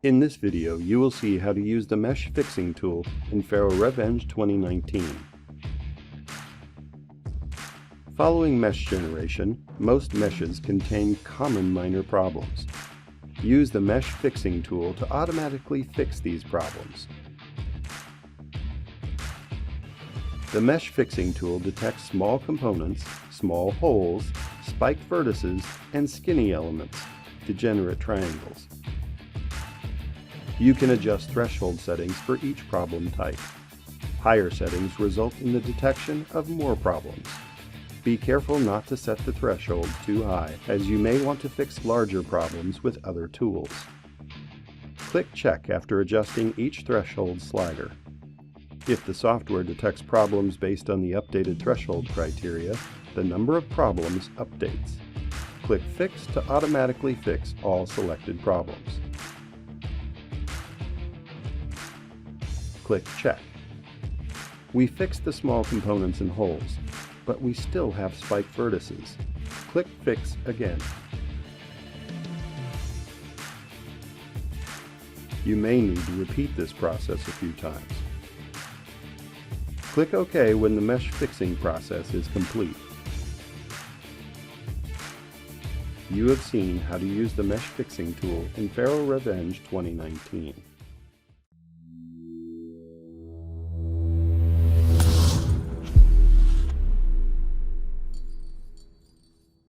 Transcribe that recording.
In this video, you will see how to use the Mesh Fixing tool in FARO RevEng 2019. Following mesh generation, most meshes contain common minor problems. Use the Mesh Fixing tool to automatically fix these problems. The Mesh Fixing tool detects small components, small holes, spiked vertices, and skinny elements, degenerate triangles. You can adjust threshold settings for each problem type. Higher settings result in the detection of more problems. Be careful not to set the threshold too high, as you may want to fix larger problems with other tools. Click Check after adjusting each threshold slider. If the software detects problems based on the updated threshold criteria, the number of problems updates. Click Fix to automatically fix all selected problems. Click Check. We fixed the small components and holes, but we still have spiked vertices. Click Fix again. You may need to repeat this process a few times. Click OK when the mesh fixing process is complete. You have seen how to use the Mesh Fixing tool in FARO RevEng 2019.